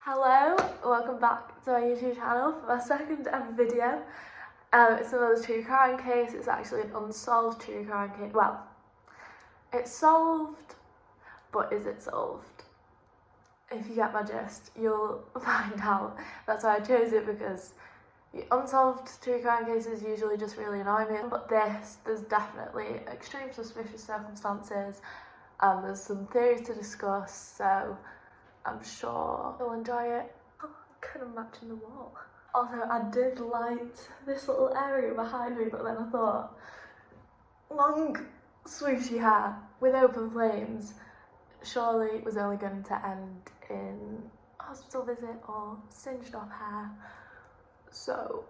Hello, welcome back to my YouTube channel for my second ever video. It's another true crime case. It's actually an unsolved true crime case. Well, it's solved, but is it solved? If you get my gist, you'll find out. That's why I chose it, because unsolved true crime cases usually just really annoy me. But there's definitely extreme suspicious circumstances, and there's some theories to discuss, so I'm sure you'll enjoy it. Oh, I'm kind of matching the wall. Also, I did light this little area behind me, but then I thought, long swooshy hair with open flames surely was only going to end in a hospital visit or singed off hair. So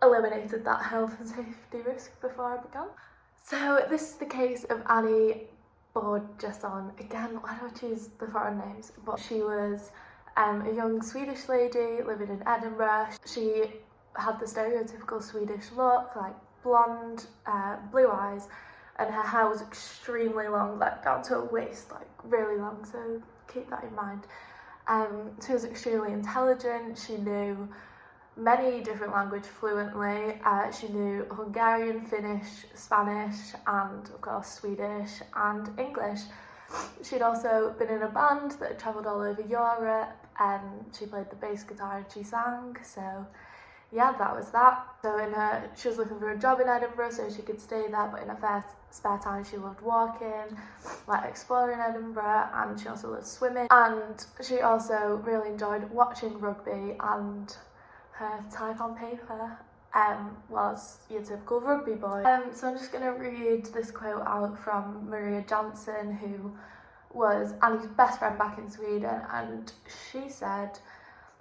eliminated that health and safety risk before I began. So this is the case of Annie Borjesson. Again, why do I choose the foreign names? But she was a young Swedish lady living in Edinburgh. She had the stereotypical Swedish look, like blonde, blue eyes, and her hair was extremely long, like down to her waist, like really long, so keep that in mind. She was extremely intelligent. She knew many different languages fluently. She knew Hungarian, Finnish, Spanish, and of course Swedish and English. She'd also been in a band that had travelled all over Europe, and she played the bass guitar and she sang, so yeah, that was that. So she was looking for a job in Edinburgh so she could stay there, but in her spare time she loved walking, like exploring Edinburgh, and she also loved swimming, and she also really enjoyed watching rugby, and her type on paper was your typical rugby boy. So I'm just going to read this quote out from Maria Jansen, who was Annie's best friend back in Sweden, and she said,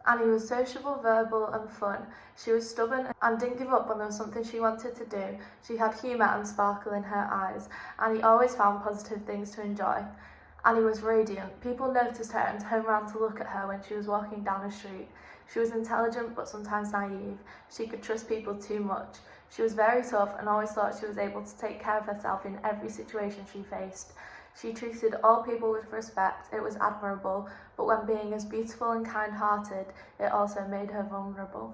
"Annie was sociable, verbal and fun. She was stubborn and didn't give up when there was something she wanted to do. She had humour and sparkle in her eyes. Annie always found positive things to enjoy. Annie was radiant. People noticed her and turned around to look at her when she was walking down a street. She was intelligent but sometimes naive. She could trust people too much. She was very tough and always thought she was able to take care of herself in every situation she faced. She treated all people with respect. It was admirable, but when being as beautiful and kind-hearted, it also made her vulnerable."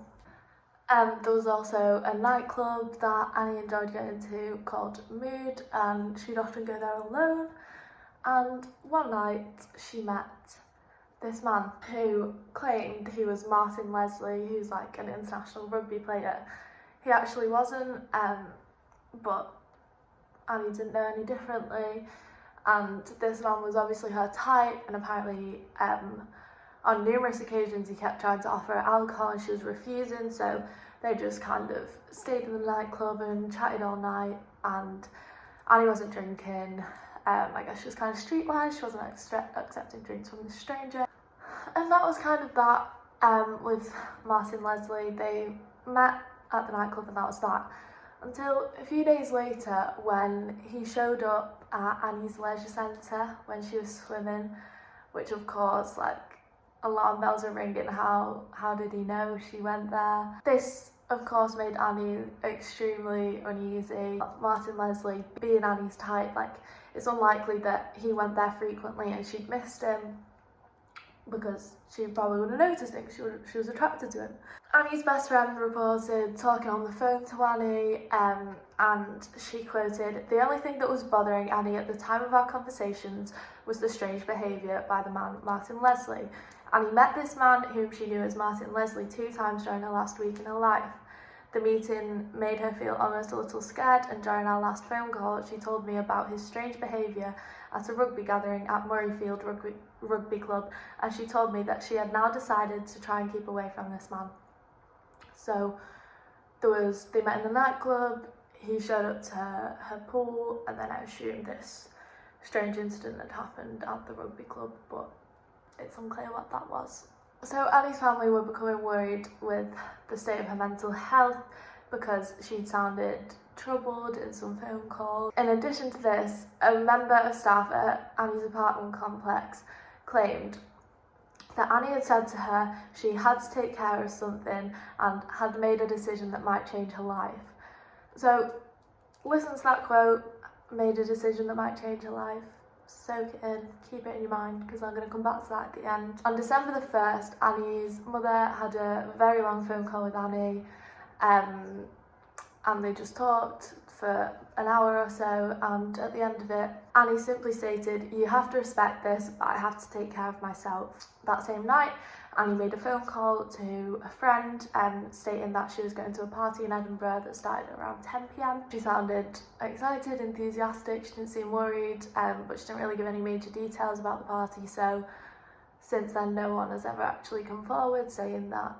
There was also a nightclub that Annie enjoyed going to called Mood, and she'd often go there alone. And one night she met this man who claimed he was Martin Leslie, who's like an international rugby player. He actually wasn't, but Annie didn't know any differently, and this man was obviously her type, and apparently on numerous occasions he kept trying to offer her alcohol and she was refusing, so they just kind of stayed in the nightclub and chatted all night, and Annie wasn't drinking. I guess she was kind of streetwise, she wasn't accepting drinks from the stranger. And that was kind of that with Martin Leslie. They met at the nightclub and that was that. Until a few days later when he showed up at Annie's leisure centre when she was swimming, which of course, like, alarm bells were ringing. How did he know she went there? This of course made Annie extremely uneasy. Martin Leslie being Annie's type, like, it's unlikely that he went there frequently and she'd missed him, because she probably would have noticed it because she was attracted to him. Annie's best friend reported talking on the phone to Annie, and she quoted, "The only thing that was bothering Annie at the time of our conversations was the strange behaviour by the man Martin Leslie. Annie met this man, whom she knew as Martin Leslie, 2 times during her last week in her life. The meeting made her feel almost a little scared, and during our last phone call she told me about his strange behaviour at a rugby gathering at Murrayfield Rugby Club, and she told me that she had now decided to try and keep away from this man." So they met in the nightclub, he showed up to her pool, and then I assume this strange incident had happened at the rugby club, but it's unclear what that was. So Annie's family were becoming worried with the state of her mental health because she'd sounded troubled in some phone calls. In addition to this, a member of staff at Annie's apartment complex claimed that Annie had said to her she had to take care of something and had made a decision that might change her life. So listen to that quote, made a decision that might change her life. soak it in, keep it in your mind, because I'm going to come back to that at the end. On December the 1st, Annie's mother had a very long phone call with Annie, and they just talked for an hour or so, and at the end of it, Annie simply stated, "You have to respect this, but I have to take care of myself." That same night, Annie made a phone call to a friend stating that she was going to a party in Edinburgh that started around 10 p.m. She sounded excited, enthusiastic, she didn't seem worried, but she didn't really give any major details about the party, so since then no one has ever actually come forward saying that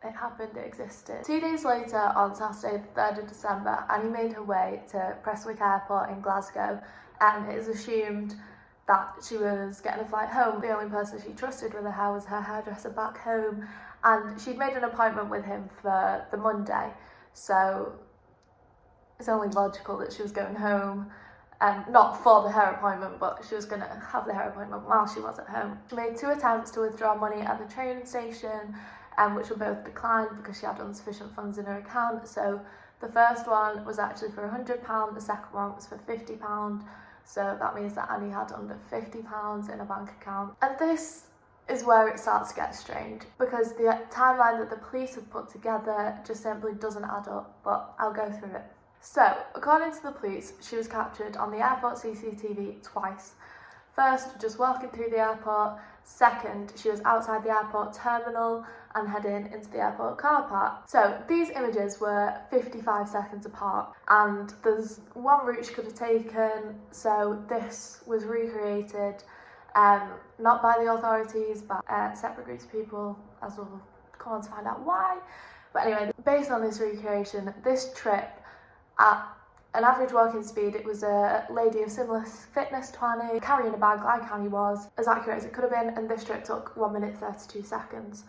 it happened, it existed. 2 days later, on Saturday the 3rd of December, Annie made her way to Prestwick Airport in Glasgow, and it is assumed that she was getting a flight home. The only person she trusted with her was her hairdresser back home, and she'd made an appointment with him for the Monday, so it's only logical that she was going home, not for the hair appointment, but she was going to have the hair appointment while she was at home. She made 2 attempts to withdraw money at the train station, which were both declined because she had insufficient funds in her account. So the first one was actually for £100, the second one was for £50. So that means that Annie had under £50 in a bank account. And this is where it starts to get strange, because the timeline that the police have put together just simply doesn't add up, but I'll go through it. So, according to the police, she was captured on the airport CCTV twice. First, just walking through the airport. Second, she was outside the airport terminal and heading into the airport car park. So these images were 55 seconds apart, and there's one route she could have taken, so this was recreated, not by the authorities, but separate groups of people, as we'll come on to find out why. But anyway, based on this recreation, this trip at an average walking speed, it was a lady of similar fitness to Annie, carrying a bag like Annie was, as accurate as it could have been, and this trip took 1 minute 32 seconds.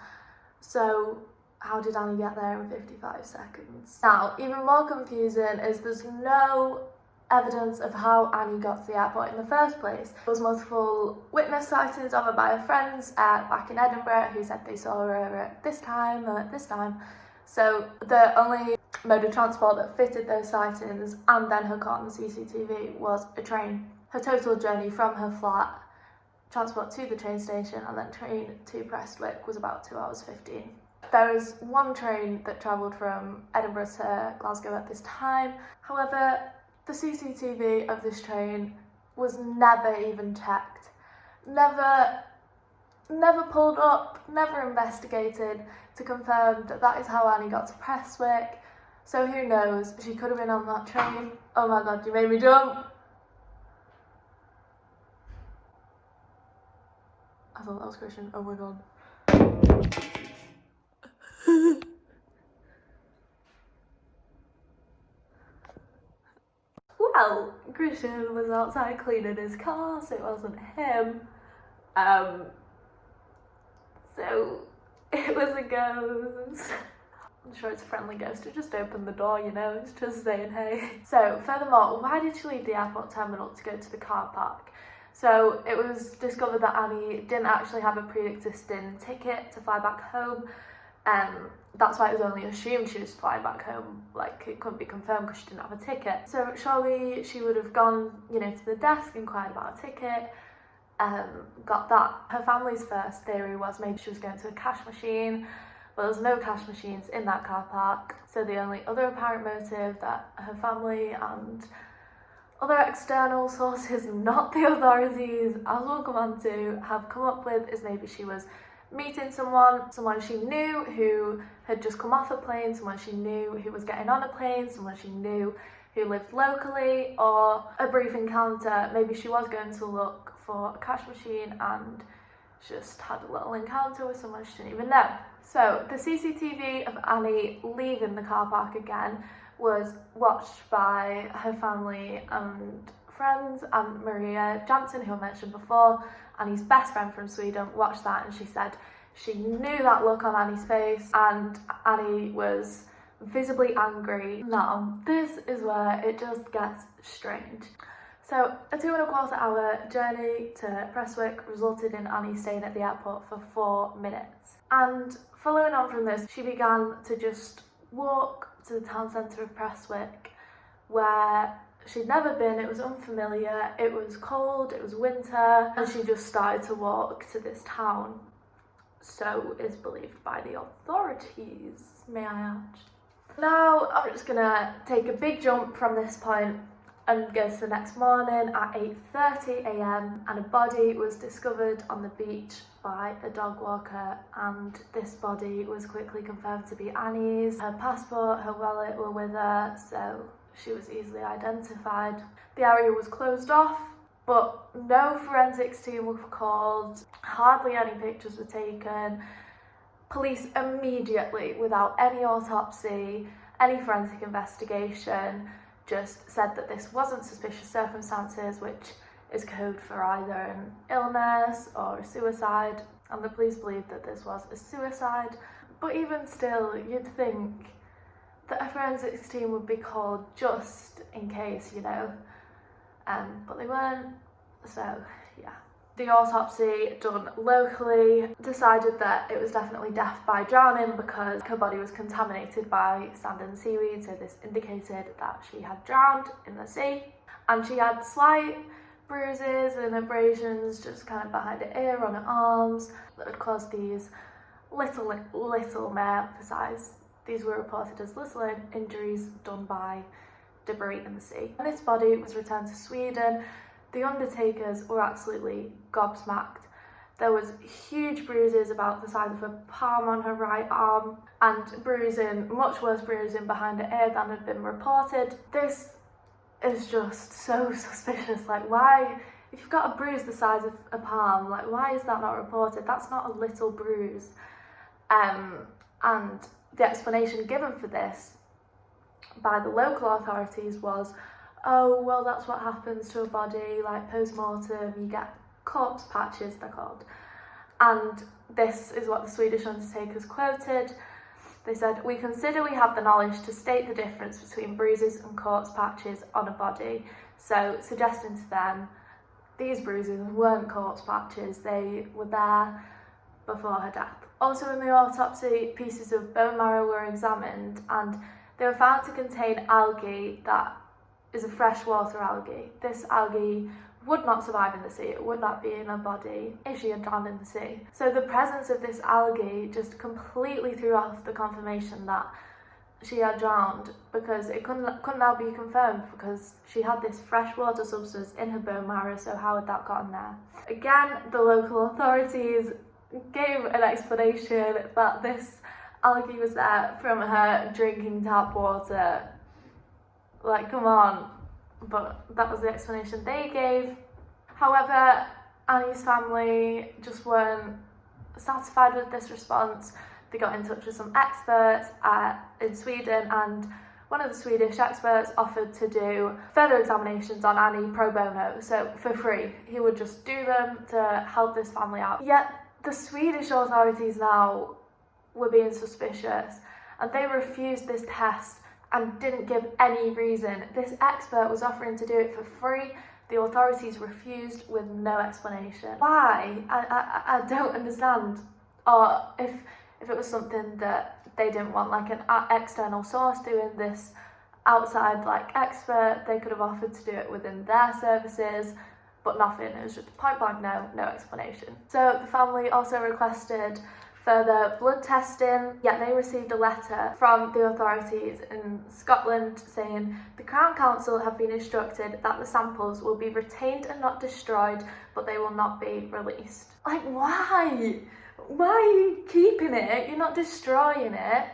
So how did Annie get there in 55 seconds? Now, even more confusing is there's no evidence of how Annie got to the airport in the first place. There was multiple witness sightings of her by her friends back in Edinburgh who said they saw her at this time or at this time. So the only mode of transport that fitted those sightings and then her caught on the CCTV was a train. Her total journey from her flat, transport to the train station and then train to Prestwick was about 2 hours 15. There is one train that travelled from Edinburgh to Glasgow at this time. However, the CCTV of this train was never even checked. Never pulled up, never investigated to confirm that that is how Annie got to Prestwick. So who knows, she could have been on that train. Oh my god, you made me jump. I thought that was Christian, oh my god. Well, Christian was outside cleaning his car, so it wasn't him. So it was a ghost. I'm sure it's a friendly ghost who just opened the door, you know, it's just saying hey. So furthermore, why did she leave the airport terminal to go to the car park? So it was discovered that Annie didn't actually have a pre-existing ticket to fly back home, and that's why it was only assumed she was flying back home, like it couldn't be confirmed because she didn't have a ticket. So surely she would have gone, you know, to the desk, inquired about a ticket, got that. Her family's first theory was maybe she was going to a cash machine, but there was no cash machines in that car park. So the only other apparent motive that her family and other external sources, not the authorities, as we'll come on to, have come up with is maybe she was meeting someone she knew who had just come off a plane, someone she knew who was getting on a plane, someone she knew who lived locally, or a brief encounter. Maybe she was going to look for a cash machine and just had a little encounter with someone she didn't even know. So the CCTV of Annie leaving the car park again was watched by her family and friends, and Maria Jansen, who I mentioned before, Annie's best friend from Sweden, watched that and she said she knew that look on Annie's face and Annie was visibly angry. Now, this is where it just gets strange. So a 2.25 hour journey to Prestwick resulted in Annie staying at the airport for 4 minutes. And following on from this, she began to just walk to the town centre of Prestwick, where she'd never been, it was unfamiliar, it was cold, it was winter, and she just started to walk to this town. So is believed by the authorities, may I add. Now I'm just gonna take a big jump from this point and go to the next morning at 8:30 a.m. and a body was discovered on the beach by a dog walker, and this body was quickly confirmed to be Annie's. Her passport, her wallet were with her, so she was easily identified. The area was closed off, but no forensics team were called, hardly any pictures were taken. Police immediately, without any autopsy, any forensic investigation, just said that this wasn't suspicious circumstances, which is code for either an illness or a suicide, and the police believed that this was a suicide. But even still, you'd think that a forensics team would be called just in case, you know, but they weren't, so yeah. The autopsy done locally decided that it was definitely death by drowning because her body was contaminated by sand and seaweed, so this indicated that she had drowned in the sea. And she had slight bruises and abrasions just kind of behind her ear, on her arms, that had caused these little, may I emphasise, these were reported as little injuries done by debris in the sea. When this body was returned to Sweden, the undertakers were absolutely gobsmacked. There was huge bruises about the size of a palm on her right arm, and bruising, much worse bruising behind her ear than had been reported. This is just so suspicious. Like, why, if you've got a bruise the size of a palm, like, why is that not reported? That's not a little bruise. And the explanation given for this by the local authorities was, oh, well, that's what happens to a body, like post-mortem, you get corpse patches, they're called. And this is what the Swedish undertakers quoted. They said, "We consider we have the knowledge to state the difference between bruises and corpse patches on a body." So suggesting to them, these bruises weren't corpse patches, they were there before her death. Also in the autopsy, pieces of bone marrow were examined, and they were found to contain algae that is a freshwater algae. This algae would not survive in the sea, it would not be in her body if she had drowned in the sea. So the presence of this algae just completely threw off the confirmation that she had drowned, because it couldn't now be confirmed because she had this freshwater substance in her bone marrow, so how had that gotten there? Again, the local authorities gave an explanation that this algae was there from her drinking tap water. Like, come on. But that was the explanation they gave. However, Annie's family just weren't satisfied with this response. They got in touch with some experts in Sweden, and one of the Swedish experts offered to do further examinations on Annie pro bono, so for free. He would just do them to help this family out. Yet the Swedish authorities now were being suspicious, and they refused this test and didn't give any reason. This expert was offering to do it for free. The authorities refused with no explanation. Why? I don't understand. Or if it was something that they didn't want, like an external source doing this outside, like, expert, they could have offered to do it within their services, but nothing. It was just point blank no explanation. So the family also requested further blood testing, yet they received a letter from the authorities in Scotland saying the Crown Council have been instructed that the samples will be retained and not destroyed, but they will not be released. Like, why? Why are you keeping it? You're not destroying it.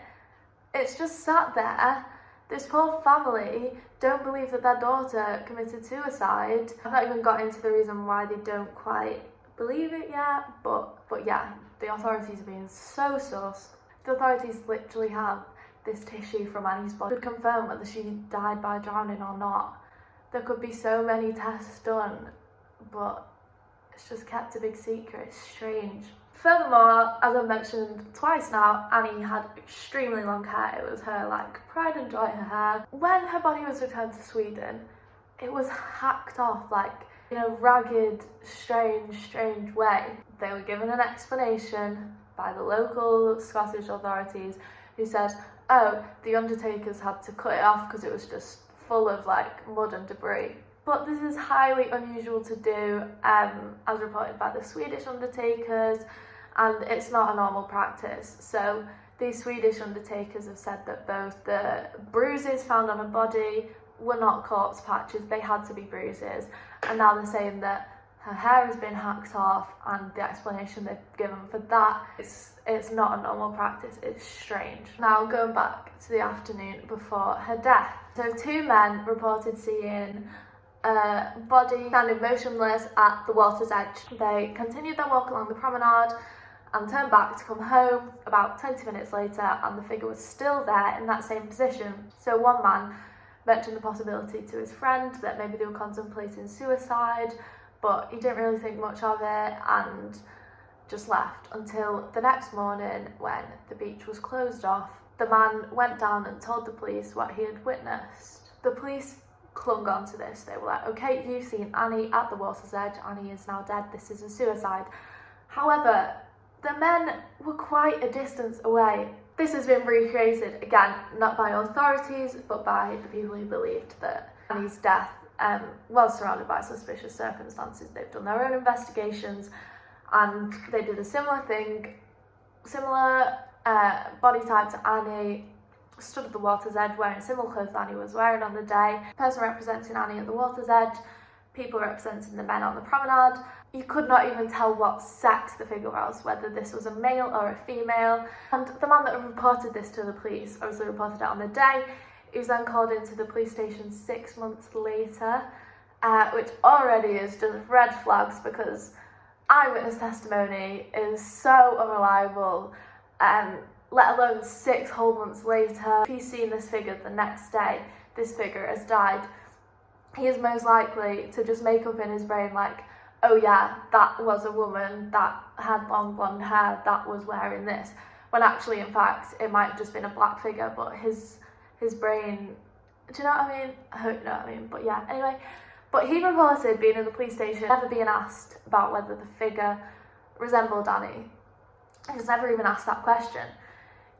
It's just sat there. This poor family don't believe that their daughter committed suicide. I've not even got into the reason why they don't quite believe it yet, but yeah, the authorities are being so sus. The authorities literally have this tissue from Annie's body. Could confirm whether she died by drowning or not. There could be so many tests done, but it's just kept a big secret. It's strange. Furthermore, as I've mentioned twice now, Annie had extremely long hair. It was her, like, pride and joy, her hair. When her body was returned to Sweden, it was hacked off, like, in a ragged, strange way. They were given an explanation by the local Scottish authorities, who said, oh, the undertakers had to cut it off because it was just full of like mud and debris. But this is highly unusual to do, as reported by the Swedish undertakers, and it's not a normal practice. So these Swedish undertakers have said that both the bruises found on her body were not corpse patches, they had to be bruises, and now they're saying that her hair has been hacked off, and the explanation they've given for that is it's not a normal practice, it's strange. Now going back to the afternoon before her death. So 2 men reported seeing a body standing motionless at the water's edge. They continued their walk along the promenade and turned back to come home about 20 minutes later, and the figure was still there in that same position. So one man mentioned the possibility to his friend that maybe they were contemplating suicide, but he didn't really think much of it and just left until the next morning when the beach was closed off. The man went down and told the police what he had witnessed. The police clung on to this. They were like, okay, you've seen Annie at the water's edge, Annie is now dead, this is a suicide. However, the men were quite a distance away. This has been recreated, again, not by authorities, but by the people who believed that Annie's death was surrounded by suspicious circumstances. They've done their own investigations, and they did a similar thing, similar body type to Annie, stood at the water's edge wearing similar clothes that Annie was wearing on the day. Person representing Annie at the water's edge, people representing the men on the promenade. You could not even tell what sex the figure was, whether this was a male or a female. And the man that reported this to the police, obviously reported it on the day, he was then called into the police station 6 months later, which already is just red flags, because eyewitness testimony is so unreliable, let alone 6 whole months later. If he's seen this figure the next day, this figure has died, he is most likely to just make up in his brain like, oh yeah, that was a woman that had long blonde hair that was wearing this, when actually in fact it might have just been a black figure, but his brain, do you know what I mean? I hope you know what I mean, but yeah, anyway. But he reported being in the police station, never being asked about whether the figure resembled Annie. He was never even asked that question.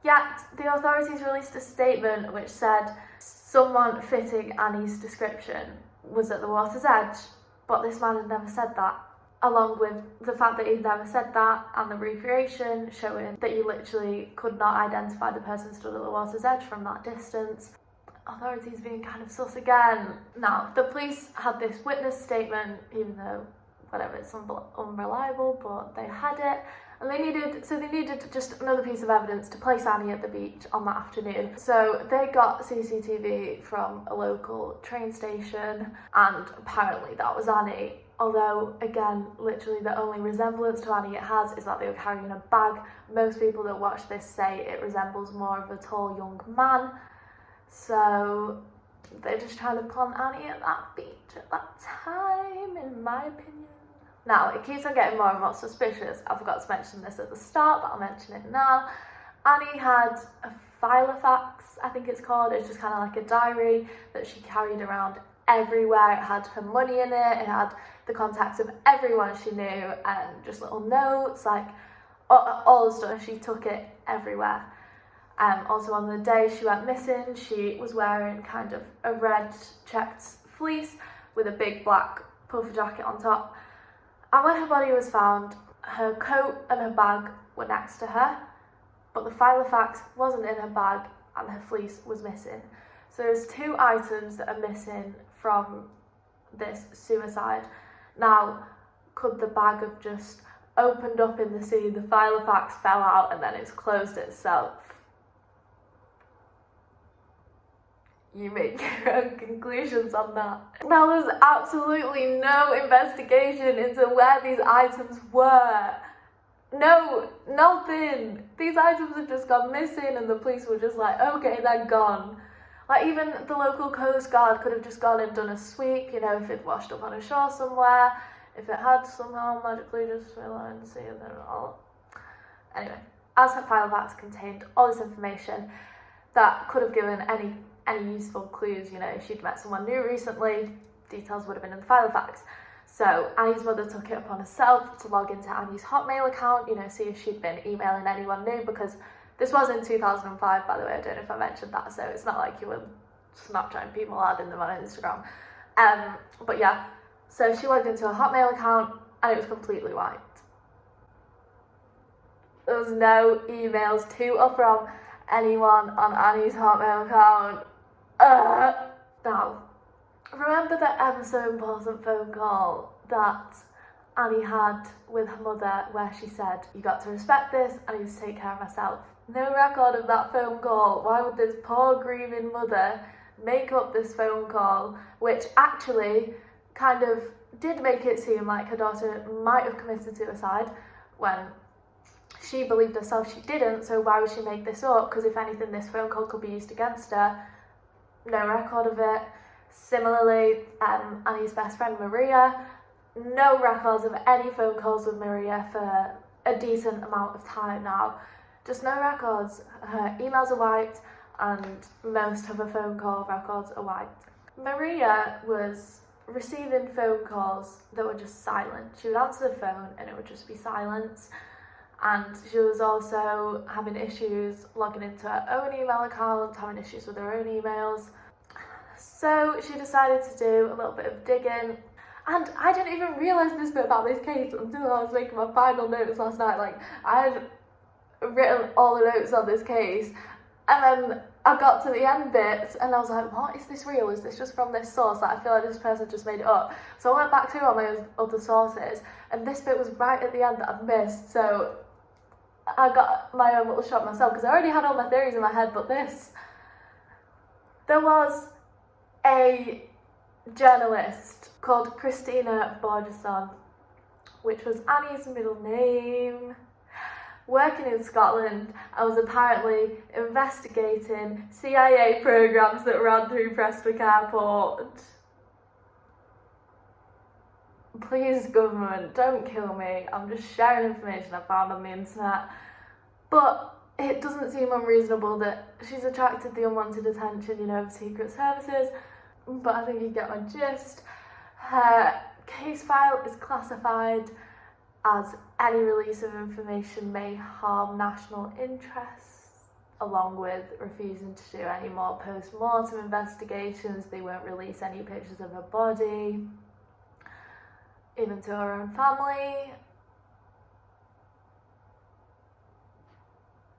Yet the authorities released a statement which said someone fitting Annie's description was at the water's edge, but this man had never said that. Along with the fact that he'd never said that and the recreation showing that you literally could not identify the person stood at the water's edge from that distance. Authorities being kind of sus again. Now, the police had this witness statement, even though, whatever, it's unreliable, but they had it. And they needed just another piece of evidence to place Annie at the beach on that afternoon. So they got CCTV from a local train station, and apparently that was Annie. Although, again, literally the only resemblance to Annie it has is that they were carrying a bag. Most people that watch this say it resembles more of a tall young man. So they're just trying to plant Annie at that beach at that time, in my opinion. Now, it keeps on getting more and more suspicious. I forgot to mention this at the start, but I'll mention it now. Annie had a filofax, I think it's called. It's just kind of like a diary that she carried around everywhere. It had her money in it, it had the contacts of everyone she knew, and just little notes, like all the stuff. She took it everywhere. Also on the day she went missing, she was wearing kind of a red checked fleece with a big black puffer jacket on top. And when her body was found, her coat and her bag were next to her, but the filofax wasn't in her bag and her fleece was missing. So there's 2 items that are missing from this suicide. Now, could the bag have just opened up in the sea, the filofax fell out, and then it's closed itself? You make your own conclusions on that. Now, there's absolutely no investigation into where these items were. No, nothing. These items have just gone missing, and the police were just like, okay, they're gone. Like, even the local Coast Guard could have just gone and done a sweep, you know, if it washed up on a shore somewhere, if it had somehow magically just fell out in the sea and then all. Anyway, as her filofax contained all this information that could have given any useful clues, you know, if she'd met someone new recently, details would have been in the filofax. So Annie's mother took it upon herself to log into Annie's Hotmail account, you know, see if she'd been emailing anyone new, because this was in 2005, by the way, I don't know if I mentioned that, so it's not like you were Snapchatting people, adding them on Instagram. But yeah, so she logged into a Hotmail account and it was completely white. There was no emails to or from anyone on Annie's Hotmail account. Now, remember that ever so important phone call that Annie had with her mother where she said, "You got to respect this, I need to take care of myself." No record of that phone call. Why would this poor grieving mother make up this phone call, which actually kind of did make it seem like her daughter might have committed suicide when she believed herself she didn't, so why would she make this up? Because if anything, this phone call could be used against her. No record of it. Similarly, Annie's best friend Maria, no records of any phone calls with Maria for a decent amount of time now. Just no records. Her emails are wiped and most of her phone call records are wiped. Maria was receiving phone calls that were just silent. She would answer the phone and it would just be silence. And she was also having issues logging into her own email account, having issues with her own emails. So she decided to do a little bit of digging. And I didn't even realise this bit about this case until I was making my final notes last night. Like, I had written all the notes on this case, and then I got to the end bits and I was like, what, is this real? Is this just from this source? Like, I feel like this person just made it up. So I went back through all my other sources and this bit was right at the end that I'd missed. So I got my own little shock myself because I already had all my theories in my head, but there was a journalist called Annie Borjesson, which was Annie's middle name, working in Scotland. I was apparently investigating CIA programs that ran through Prestwick Airport. Please, government, don't kill me. I'm just sharing information I found on the internet. But it doesn't seem unreasonable that she's attracted the unwanted attention, of secret services. But I think you get my gist. Her case file is classified as any release of information may harm national interests, along with refusing to do any more post-mortem investigations. They won't release any pictures of her body, even to her own family.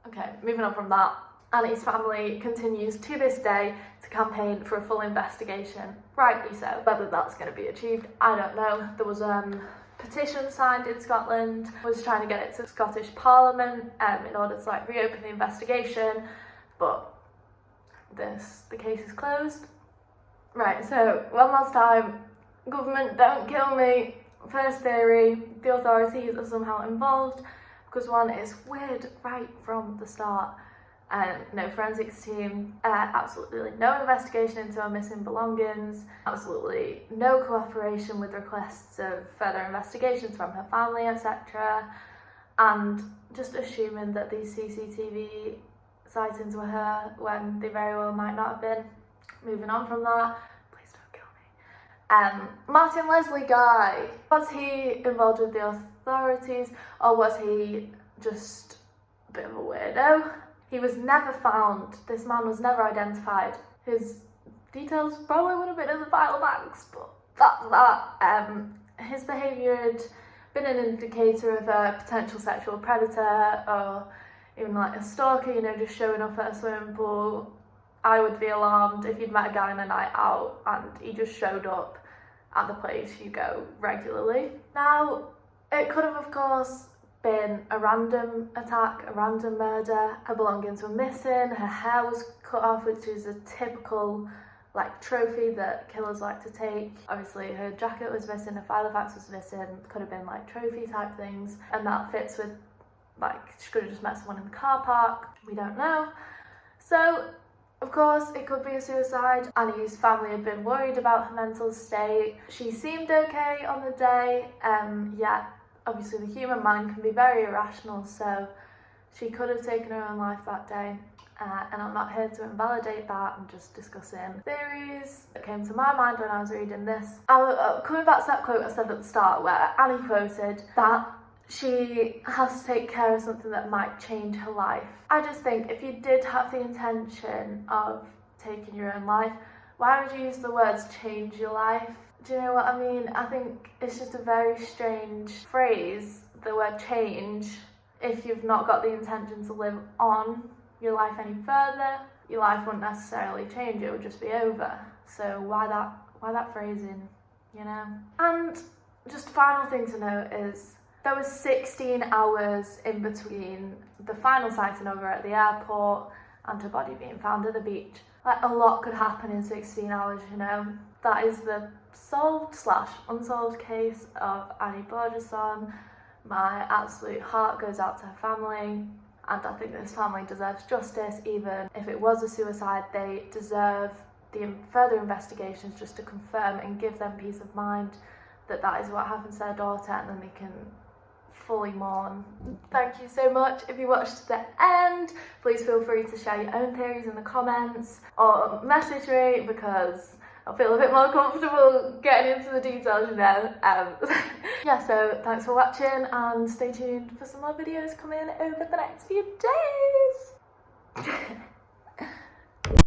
Okay, moving on from that. Annie's family continues to this day to campaign for a full investigation, rightly so. Whether that's going to be achieved, I don't know. There was petition signed in Scotland, was trying to get it to Scottish Parliament in order to reopen the investigation, but the case is closed. Right, so one last time, government, don't kill me. First theory, the authorities are somehow involved, because one is weird right from the start. No forensics team, absolutely no investigation into her missing belongings, absolutely no cooperation with requests of further investigations from her family, etc. And just assuming that these CCTV sightings were her when they very well might not have been. Moving on from that, please don't kill me. Martin Leslie Guy, was he involved with the authorities or was he just a bit of a weirdo? He was never found. This man was never identified. His details probably would have been in the vital banks, but that's that. His behaviour had been an indicator of a potential sexual predator or even a stalker, just showing up at a swimming pool. I would be alarmed if you'd met a guy on a night out and he just showed up at the place you go regularly. Now, it could have, of course, been a random attack, a random murder. Her belongings were missing, her hair was cut off, which is a typical trophy that killers like to take. Obviously her jacket was missing, her filofax was missing, could have been trophy type things, and that fits with she could have just met someone in the car park, we don't know. So of course it could be a suicide. Annie's family had been worried about her mental state. She seemed okay on the day, yet obviously the human mind can be very irrational, so she could have taken her own life that day. And I'm not here to invalidate that, I'm just discussing theories that came to my mind when I was reading this. Coming back to that quote I said at the start where Annie quoted that she has to take care of something that might change her life. I just think if you did have the intention of taking your own life. Why would you use the words change your life? Do you know what I mean? I think it's just a very strange phrase, the word change, if you've not got the intention to live on your life any further. Your life wouldn't necessarily change, it would just be over. So why that phrasing, you know? And just final thing to note is there was 16 hours in between the final sighting over at the airport and her body being found at the beach. Like, a lot could happen in 16 hours, you know? That is the solved/unsolved case of Annie Borjesson. My absolute heart goes out to her family, and I think this family deserves justice. Even if it was a suicide, they deserve the further investigations just to confirm and give them peace of mind that that is what happened to their daughter, and then they can fully mourn. Thank you so much. If you watched to the end, please feel free to share your own theories in the comments or message me, because I'll feel a bit more comfortable getting into the details, you know. Yeah, so thanks for watching, and stay tuned for some more videos coming over the next few days.